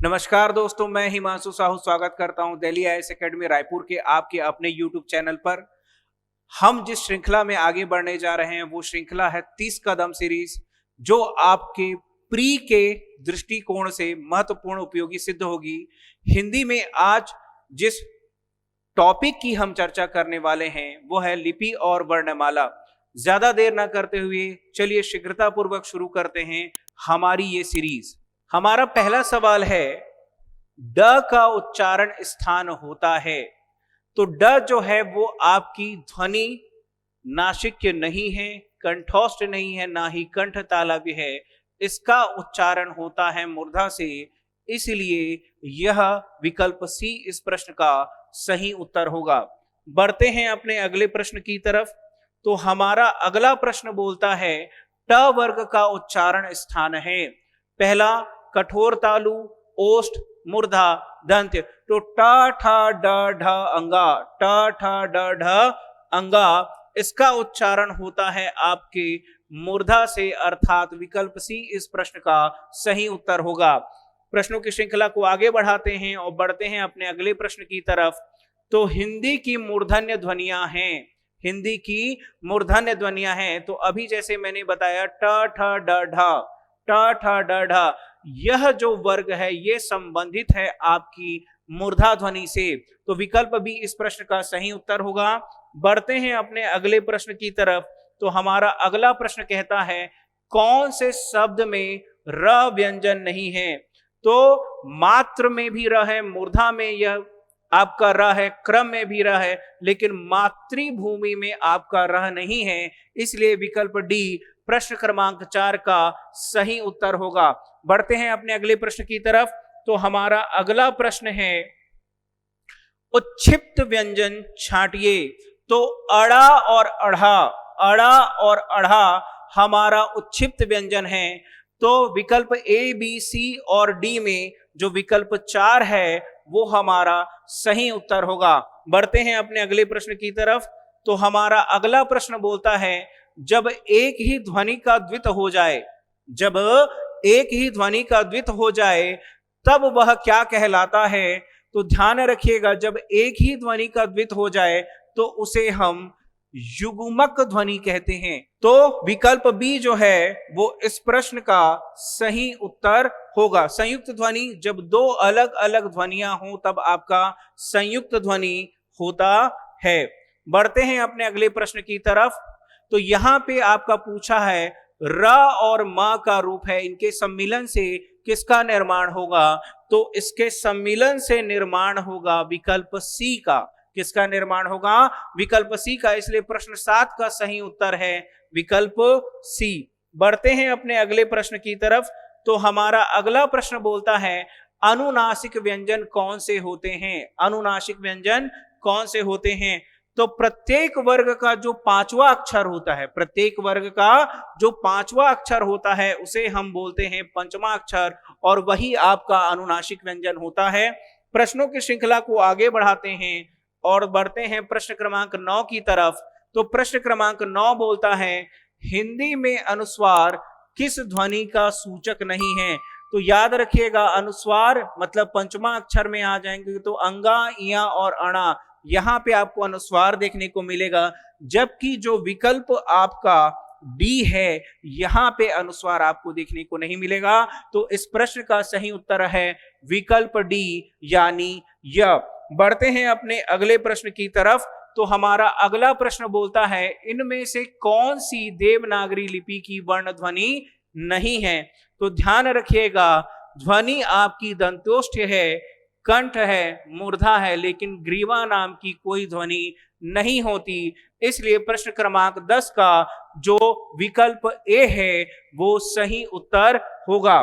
नमस्कार दोस्तों, मैं हिमांशु साहू स्वागत करता हूं दिल्ली आईएएस एकेडमी रायपुर के आपके अपने यूट्यूब चैनल पर। हम जिस श्रृंखला में आगे बढ़ने जा रहे हैं वो श्रृंखला है 30 कदम सीरीज, जो आपके प्री के दृष्टिकोण से महत्वपूर्ण उपयोगी सिद्ध होगी। हिंदी में आज जिस टॉपिक की हम चर्चा करने वाले हैं वो है लिपि और वर्णमाला। ज्यादा देर ना करते हुए चलिए शीघ्रतापूर्वक शुरू करते हैं हमारी ये सीरीज। हमारा पहला सवाल है, ड का उच्चारण स्थान होता है। तो ड जो है वो आपकी ध्वनि नासिक्य नहीं है, कंठोष्ठ नहीं है, ना ही कंठ तालव्य है। इसका उच्चारण होता है मूर्धा से, इसलिए यह विकल्प सी इस प्रश्न का सही उत्तर होगा। बढ़ते हैं अपने अगले प्रश्न की तरफ। तो हमारा अगला प्रश्न बोलता है ट वर्ग का उच्चारण स्थान है। पहला कठोर तालु, ओष्ठ, मूर्धा, दंत्य। तो ट ठ ड ढ अंगा, ट ठ ड ढ अंगा, इसका उच्चारण होता है आपके मूर्धा से, अर्थात विकल्प सी इस प्रश्न का सही उत्तर होगा। प्रश्नों की श्रृंखला को आगे बढ़ाते हैं और बढ़ते हैं अपने अगले प्रश्न की तरफ। तो हिंदी की मूर्धन्य ध्वनियां हैं, हिंदी की मूर्धन्य ध्वनियां हैं। तो अभी जैसे मैंने बताया ट ठ ड ढ, ट ठ ड ढ, यह जो वर्ग है ये संबंधित है आपकी मूर्धा ध्वनि से। तो विकल्प भी इस प्रश्न का सही उत्तर होगा। बढ़ते हैं अपने अगले प्रश्न की तरफ। तो हमारा अगला प्रश्न कहता है कौन से शब्द में र व्यंजन नहीं है। तो मात्र में भी र है, मूर्धा में यह आपका र है, क्रम में भी र है, लेकिन मातृभूमि में आपका र नहीं है, इसलिए विकल्प डी प्रश्न क्रमांक 4 का सही उत्तर होगा। बढ़ते हैं अपने अगले प्रश्न की तरफ। तो हमारा अगला प्रश्न है उच्छिप्त व्यंजन छांटिए। तो अड़ा और अढ़ा, अड़ा और अढ़ा हमारा उच्छिप्त व्यंजन है। तो विकल्प ए, बी, सी और डी में जो विकल्प 4 है वो हमारा सही उत्तर होगा। बढ़ते हैं अपने अगले प्रश्न की तरफ। तो हमारा अगला प्रश्न बोलता है जब एक ही ध्वनि का द्वित हो जाए, जब एक ही ध्वनि का द्वित हो जाए तब वह क्या कहलाता है। तो ध्यान रखिएगा, जब एक ही ध्वनि का द्वित हो जाए तो उसे हम युग्मक ध्वनि कहते हैं। तो विकल्प बी जो है वो इस प्रश्न का सही उत्तर होगा। संयुक्त ध्वनि, जब दो अलग अलग ध्वनियां हों तब आपका संयुक्त ध्वनि होता है। बढ़ते हैं अपने अगले प्रश्न की तरफ। तो यहां पे आपका पूछा है र और म का रूप है, इनके सम्मिलन से किसका निर्माण होगा। तो इसके सम्मिलन से निर्माण होगा विकल्प सी का। किसका निर्माण होगा? विकल्प सी का, इसलिए प्रश्न 7 का सही उत्तर है विकल्प सी। बढ़ते हैं अपने अगले प्रश्न की तरफ। तो हमारा अगला प्रश्न बोलता है अनुनासिक व्यंजन कौन से होते हैं। अनुनासिक व्यंजन कौन से होते हैं। तो प्रत्येक वर्ग का जो 5वां अक्षर होता है, प्रत्येक वर्ग का जो 5वां अक्षर होता है उसे हम बोलते हैं पंचमा अक्षर, और वही आपका अनुनासिक व्यंजन होता है। प्रश्नों की श्रृंखला को आगे बढ़ाते हैं और बढ़ते हैं प्रश्न क्रमांक 9 की तरफ। तो प्रश्न क्रमांक 9 बोलता है हिंदी में अनुस्वार किस ध्वनि का सूचक नहीं है। तो याद रखिएगा, अनुस्वार मतलब पंचमा अक्षर में आ जाएंगे तो अंगा, इया और अणा, यहां पे आपको अनुस्वार देखने को मिलेगा, जबकि जो विकल्प आपका डी है यहां पे अनुस्वार आपको देखने को नहीं मिलेगा। तो इस प्रश्न का सही उत्तर है विकल्प डी यानी य। बढ़ते हैं अपने अगले प्रश्न की तरफ। तो हमारा अगला प्रश्न बोलता है इनमें से कौन सी देवनागरी लिपि की वर्ण ध्वनि नहीं है। तो ध्यान रखिएगा, ध्वनि आपकी दंतोष्ठ है, कंठ है, मूर्धा है, लेकिन ग्रीवा नाम की कोई ध्वनि नहीं होती, इसलिए प्रश्न क्रमांक 10 का जो विकल्प ए है वो सही उत्तर होगा।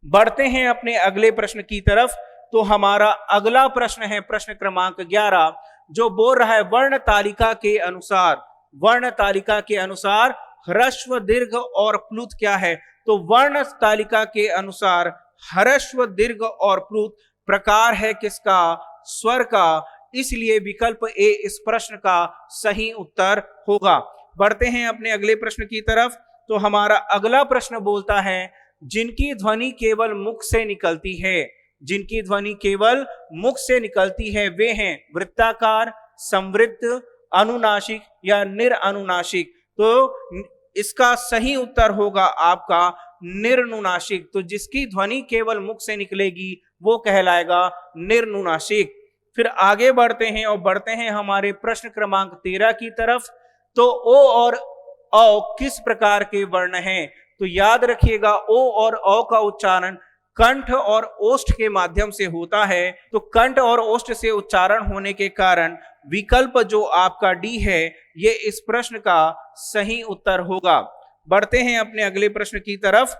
बढ़ते हैं अपने अगले प्रश्न की तरफ। तो हमारा अगला प्रश्न है प्रश्न क्रमांक 11, जो बोल रहा है वर्ण तालिका के अनुसार, वर्ण तालिका के अनुसार ह्रस्व, दीर्घ और प्लुत क्या है। तो वर्ण तालिका के अनुसार ह्रस्व, दीर्घ और प्लुत प्रकार है किसका? स्वर का, इसलिए विकल्प ए इस प्रश्न का सही उत्तर होगा। बढ़ते हैं अपने अगले प्रश्न की तरफ। तो हमारा अगला प्रश्न बोलता है जिनकी ध्वनि केवल मुख से निकलती है, जिनकी ध्वनि केवल मुख से निकलती है वे हैं वृत्ताकार, संवृत्त, अनुनासिक या निरअनुनासिक। तो इसका सही उत्तर होगा आपका निरनुनासिक। तो जिसकी ध्वनि केवल मुख से निकलेगी वो कहलाएगा निरनुनासिक। फिर आगे बढ़ते हैं और बढ़ते हैं हमारे प्रश्न क्रमांक 13 की तरफ। तो ओ और औ किस प्रकार के वर्ण हैं? तो याद रखिएगा ओ और औ का उच्चारण कंठ और ओष्ठ के माध्यम से होता है। तो कंठ और ओष्ठ से उच्चारण होने के कारण विकल्प जो आपका डी है ये इस प्रश्न का सही उत्तर होगा। बढ़ते हैं अपने अगले प्रश्न की तरफ।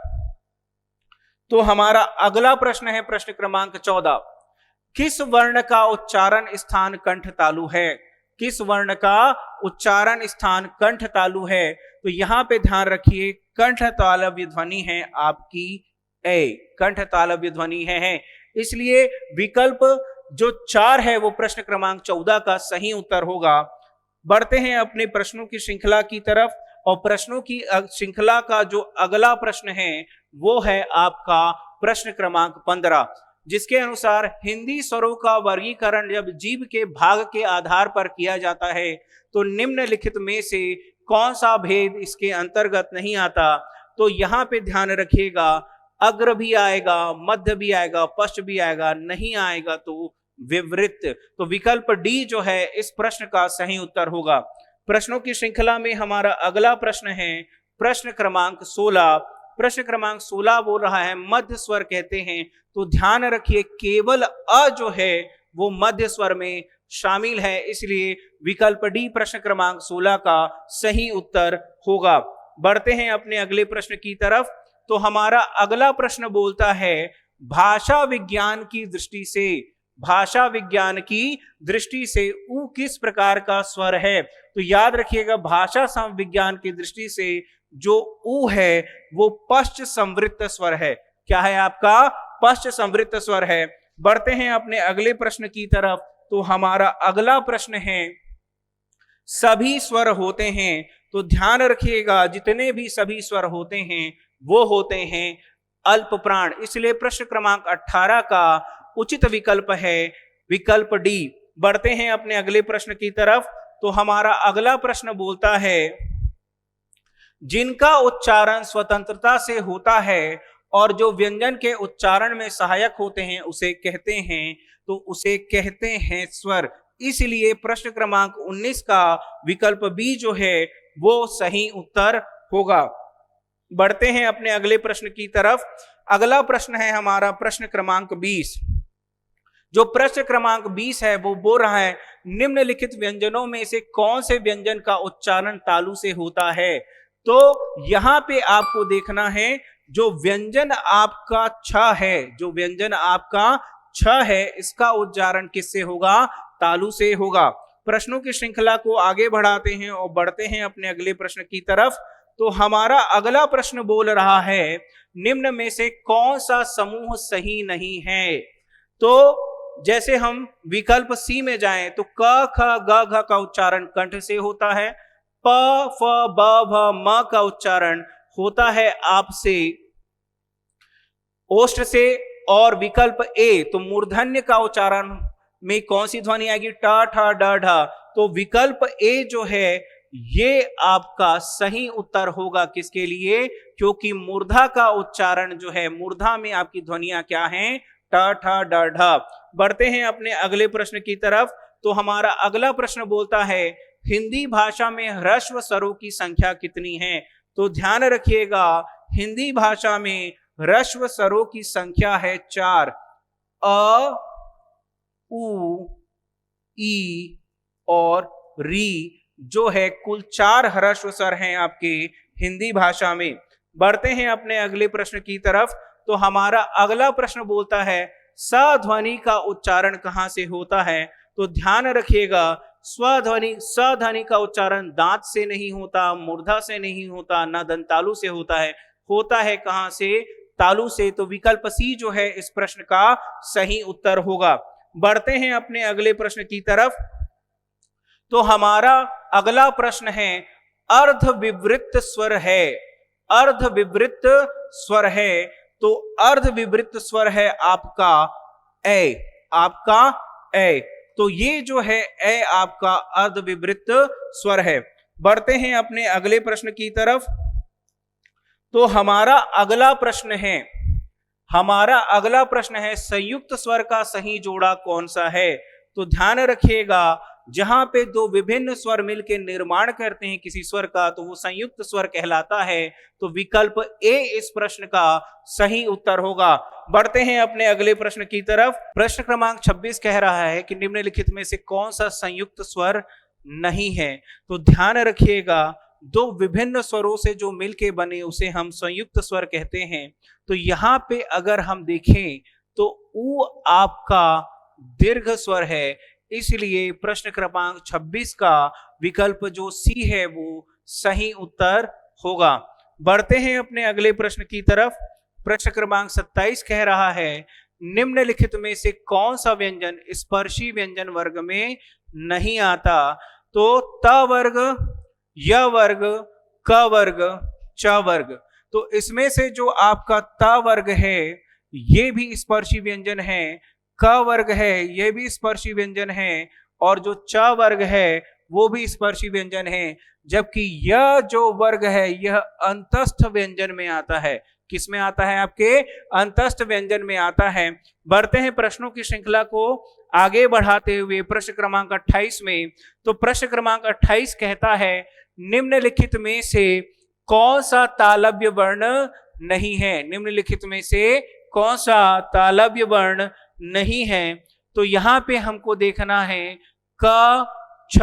तो हमारा अगला प्रश्न है प्रश्न क्रमांक 14। किस वर्ण का उच्चारण स्थान कंठ तालु है? किस वर्ण का उच्चारण स्थान कंठ तालु है? तो यहां पे ध्यान रखिए कंठ तालव्य ध्वनि है आपकी ए, कंठ तालव्य ध्वनि है, इसलिए विकल्प जो 4 है वो प्रश्न क्रमांक 14 का सही उत्तर होगा। बढ़ते हैं अपने प्रश्नों की श्रृंखला की तरफ और प्रश्नों की श्रृंखला का जो अगला प्रश्न है वो है आपका प्रश्न क्रमांक 15, जिसके अनुसार हिंदी स्वरों का वर्गीकरण जब जीभ के भाग के आधार पर किया जाता है तो निम्नलिखित में से कौन सा भेद इसके अंतर्गत नहीं आता? तो यहां पे ध्यान रखिएगा अग्र भी आएगा, मध्य भी आएगा, पश्च भी आएगा, नहीं आएगा तो विवृत। तो विकल्प डी जो है इस प्रश्न का सही उत्तर होगा। प्रश्नों की श्रृंखला में हमारा अगला प्रश्न है प्रश्न क्रमांक 16। प्रश्न क्रमांक 16 बोल रहा है मध्य स्वर कहते हैं। तो ध्यान रखिए केवल अ जो है वो मध्य स्वर में शामिल है, इसलिए विकल्प डी प्रश्न क्रमांक 16 का सही उत्तर होगा। बढ़ते हैं अपने अगले प्रश्न की तरफ। तो हमारा अगला प्रश्न बोलता है भाषा विज्ञान की दृष्टि से, भाषा विज्ञान की दृष्टि से ऊ किस प्रकार का स्वर है? तो याद रखिएगा भाषा विज्ञान की दृष्टि से जो ऊ है वो पश्च संवृत्त स्वर है। क्या है आपका? पश्च संवृत्त स्वर है। बढ़ते हैं अपने अगले प्रश्न की तरफ। तो हमारा अगला प्रश्न है सभी स्वर होते हैं। तो ध्यान रखिएगा जितने भी सभी स्वर होते हैं वो होते हैं अल्प प्राण, इसलिए प्रश्न क्रमांक 18 का उचित विकल्प है विकल्प डी। बढ़ते हैं अपने अगले प्रश्न की तरफ। तो हमारा अगला प्रश्न बोलता है जिनका उच्चारण स्वतंत्रता से होता है और जो व्यंजन के उच्चारण में सहायक होते हैं उसे कहते हैं, तो उसे कहते हैं स्वर। इसलिए प्रश्न क्रमांक 19 का विकल्प बी जो है वो सही उत्तर होगा। बढ़ते हैं अपने अगले प्रश्न की तरफ। अगला प्रश्न है हमारा प्रश्न क्रमांक 20। जो प्रश्न क्रमांक 20 है वो बोल रहा है निम्नलिखित व्यंजनों में से कौन से व्यंजन का उच्चारण तालु से होता है? तो यहां पे आपको देखना है जो व्यंजन आपका छ है, जो व्यंजन आपका छ है इसका उच्चारण किससे होगा? तालु से होगा। प्रश्नों की श्रृंखला को आगे बढ़ाते हैं और बढ़ते हैं अपने अगले प्रश्न की तरफ। तो हमारा अगला प्रश्न बोल रहा है निम्न में से कौन सा समूह सही नहीं है? तो जैसे हम विकल्प सी में जाएं तो क ख ग घ का उच्चारण कंठ से होता है, प फ ब भ म का उच्चारण होता है आपसे ओष्ठ से, और विकल्प ए तो मूर्धन्य का उच्चारण में कौन सी ध्वनि आएगी? ट ठ ड ढ। तो विकल्प ए जो है ये आपका सही उत्तर होगा। किसके लिए? क्योंकि मूर्धा का उच्चारण जो है, मूर्धा में आपकी ध्वनियां क्या हैं? ट ठ ड ढ। बढ़ते हैं अपने अगले प्रश्न की तरफ। तो हमारा अगला प्रश्न बोलता है हिंदी भाषा में ह्रस्व स्वरों की संख्या कितनी है? तो ध्यान रखिएगा हिंदी भाषा में ह्रस्व स्वरों की संख्या है 4। अ, उ, ई और री जो है कुल 4 ह्रस्व स्वर हैं आपके हिंदी भाषा में। बढ़ते हैं अपने अगले प्रश्न की तरफ। तो हमारा अगला प्रश्न बोलता है स ध्वनि का उच्चारण कहां से होता है? तो ध्यान रखिएगा स्वध्वनि स ध्वनि का उच्चारण दांत से नहीं होता, मूर्धा से नहीं होता, ना दंतालु से होता है कहां से? तालु से। तो विकल्प सी जो है इस प्रश्न का सही उत्तर होगा। बढ़ते हैं अपने अगले प्रश्न की तरफ। तो हमारा अगला प्रश्न है अर्ध विवृत स्वर है, अर्धविवृत स्वर है, तो अर्धविवृत स्वर है आपका ए, आपका ए। तो ये जो है ए आपका अर्धविवृत स्वर है। बढ़ते हैं अपने अगले प्रश्न की तरफ। तो हमारा अगला प्रश्न है संयुक्त स्वर का सही जोड़ा कौन सा है। तो ध्यान रखिएगा, जहां पे दो विभिन्न स्वर मिलकर निर्माण करते हैं किसी स्वर का, तो वो संयुक्त स्वर कहलाता है। तो विकल्प ए इस प्रश्न का सही उत्तर होगा। बढ़ते हैं अपने अगले प्रश्न की तरफ। प्रश्न क्रमांक 26 कह रहा है कि निम्नलिखित में से कौन सा संयुक्त स्वर नहीं है। तो ध्यान रखिएगा, दो विभिन्न स्वरों से जो मिलके बने उसे हम संयुक्त स्वर कहते हैं। तो यहाँ पे अगर हम देखें तो ऊ आपका दीर्घ स्वर है, इसलिए प्रश्न क्रमांक 26 का विकल्प जो सी है वो सही उत्तर होगा। बढ़ते हैं अपने अगले प्रश्न की तरफ। प्रश्न क्रमांक 27 कह रहा है निम्नलिखित में से कौन सा व्यंजन स्पर्शी व्यंजन वर्ग में नहीं आता। तो त वर्ग, य वर्ग, क वर्ग, च वर्ग। तो इसमें से जो आपका त वर्ग है ये भी स्पर्शी व्यंजन है, क वर्ग है ये भी स्पर्शी व्यंजन है, और जो च वर्ग है वो भी स्पर्शी व्यंजन है। जबकि यह जो वर्ग है यह अंतस्थ व्यंजन में आता है। किस में आता है? आपके अंतस्थ व्यंजन में आता है। बढ़ते हैं प्रश्नों की श्रृंखला को आगे बढ़ाते हुए प्रश्न क्रमांक 28 में। तो प्रश्न क्रमांक 28 कहता है निम्नलिखित में से कौन सा तालव्य वर्ण नहीं है। निम्नलिखित में से कौन सा तालव्य वर्ण नहीं है। तो यहाँ पे हमको देखना है क, छ,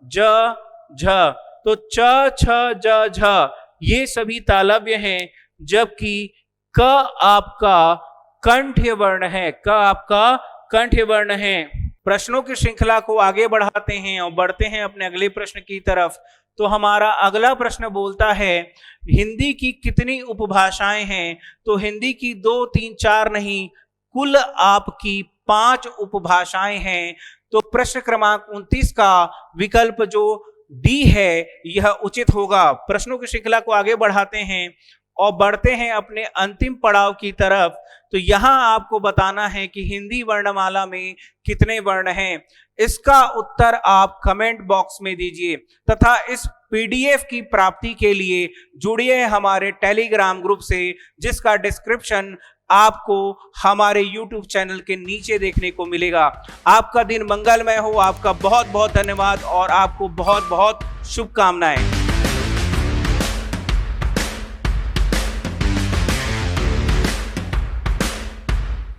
ज, झ। तो च, छ, ज, झ ये सभी तालव्य हैं, जबकि क आपका कंठ्य वर्ण है। क आपका कंठ्य वर्ण है। प्रश्नों की श्रृंखला को आगे बढ़ाते हैं और बढ़ते हैं अपने अगले प्रश्न की तरफ। तो हमारा अगला प्रश्न बोलता है हिंदी की कितनी उपभाषाएं हैं। तो हिंदी की 2, 3, 4 नहीं, कुल आपकी 5 उपभाषाएं हैं। तो प्रश्न क्रमांक 29 का विकल्प जो डी है यह उचित होगा। प्रश्नों की श्रृंखला को आगे बढ़ाते हैं और बढ़ते हैं अपने अंतिम पड़ाव की तरफ। तो यहां आपको बताना है कि हिंदी वर्णमाला में कितने वर्ण हैं। इसका उत्तर आप कमेंट बॉक्स में दीजिए तथा इस पीडीएफ की प्राप्ति के लिए जुड़िए हमारे टेलीग्राम ग्रुप से, जिसका डिस्क्रिप्शन आपको हमारे YouTube चैनल के नीचे देखने को मिलेगा। आपका दिन मंगलमय हो। आपका बहुत बहुत धन्यवाद और आपको बहुत बहुत शुभकामनाएं।